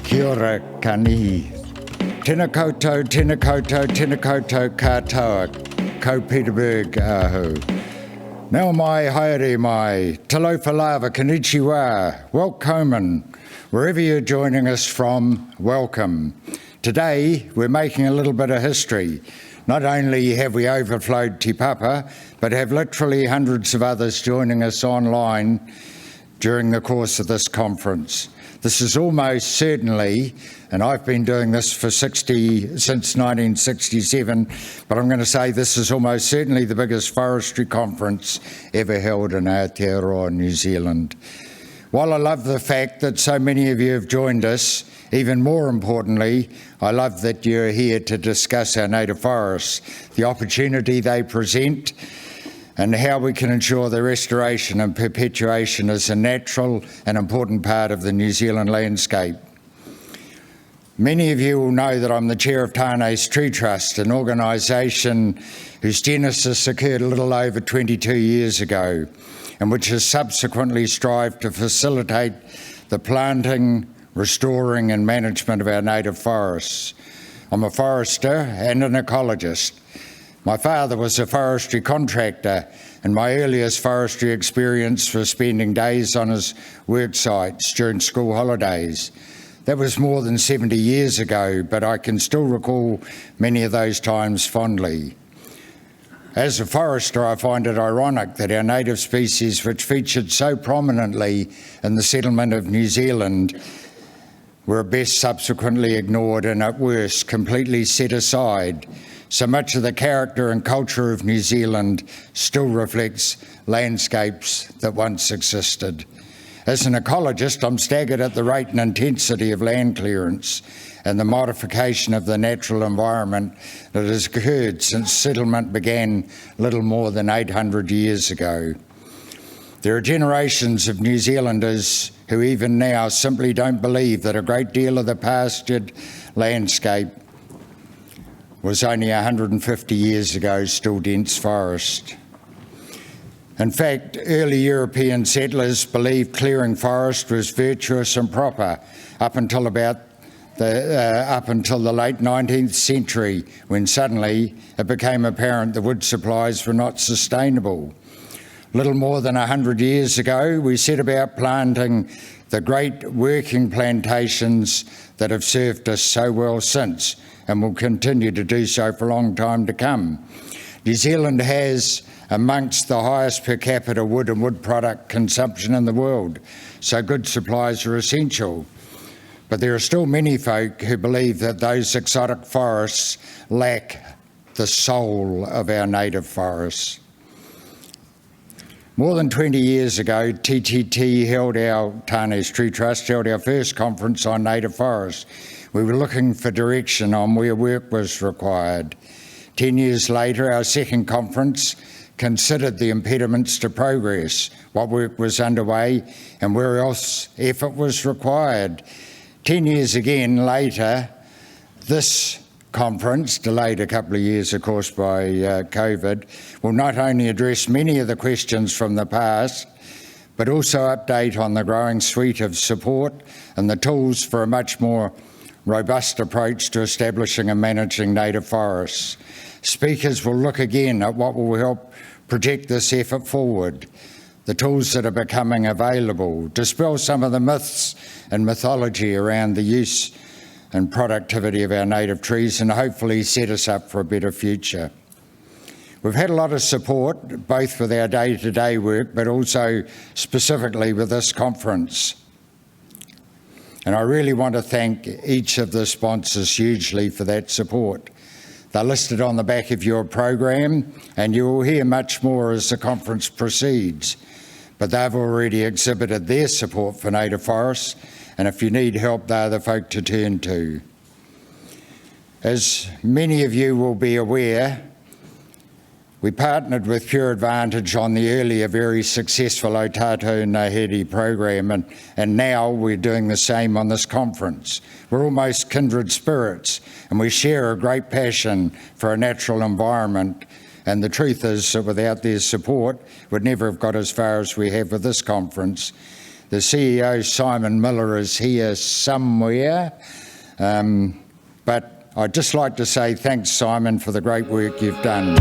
Kia ora kanihi. Tēnā koutou, tēnā koutou, tēnā koutou katoa, ko Peter Berg ahu. Nau mai, haere mai, talofa lava, konnichiwa, welcome, wherever you're joining us from, welcome. Today, we're making a little bit of history. Not only have we overflowed Te Papa, but have literally hundreds of others joining us online during the course of this conference. This is almost certainly, and I've been doing this since 1967, but I'm going to say this is almost certainly the biggest forestry conference ever held in Aotearoa, New Zealand. While I love the fact that so many of you have joined us, even more importantly, I love that you're here to discuss our native forests, the opportunity they present, and how we can ensure their restoration and perpetuation is a natural and important part of the New Zealand landscape. Many of you will know that I'm the chair of Tānei's Tree Trust, an organisation whose genesis occurred a little over 22 years ago, and which has subsequently strived to facilitate the planting, restoring and management of our native forests. I'm a forester and an ecologist. My father was a forestry contractor, and my earliest forestry experience was spending days on his work sites during school holidays. That was more than 70 years ago, but I can still recall many of those times fondly. As a forester, I find it ironic that our native species, which featured so prominently in the settlement of New Zealand, were at best subsequently ignored and at worst completely set aside. So much of the character and culture of New Zealand still reflects landscapes that once existed. As an ecologist, I'm staggered at the rate and intensity of land clearance and the modification of the natural environment that has occurred since settlement began little more than 800 years ago. There are generations of New Zealanders who even now simply don't believe that a great deal of the pastured landscape was only 150 years ago still dense forest. In fact, early European settlers believed clearing forest was virtuous and proper up until the late 19th century, when suddenly it became apparent the wood supplies were not sustainable. Little more than 100 years ago, we set about planting the great working plantations that have served us so well since, and will continue to do so for a long time to come. New Zealand has amongst the highest per capita wood and wood product consumption in the world, so good supplies are essential. But there are still many folk who believe that those exotic forests lack the soul of our native forests. More than 20 years ago, Tānei's Tree Trust held our first conference on native forests. We were looking for direction on where work was required. 10 years later, our second conference considered the impediments to progress, what work was underway and where else effort was required. 10 years again later, this conference, delayed a couple of years of course by COVID, will not only address many of the questions from the past, but also update on the growing suite of support and the tools for a much more robust approach to establishing and managing native forests. Speakers will look again at what will help project this effort forward, the tools that are becoming available, dispel some of the myths and mythology around the use and productivity of our native trees, and hopefully set us up for a better future. We've had a lot of support, both with our day-to-day work, but also specifically with this conference. And I really want to thank each of the sponsors hugely for that support. They're listed on the back of your program, and you will hear much more as the conference proceeds. But they've already exhibited their support for native forests, and if you need help, they're the folk to turn to. As many of you will be aware, we partnered with Pure Advantage on the earlier very successful Tātou Ngahere program, and now we're doing the same on this conference. We're almost kindred spirits, and we share a great passion for a natural environment And the truth is that without their support, we'd never have got as far as we have with this conference. The CEO, Simon Miller, is here somewhere, but I'd just like to say thanks, Simon, for the great work you've done.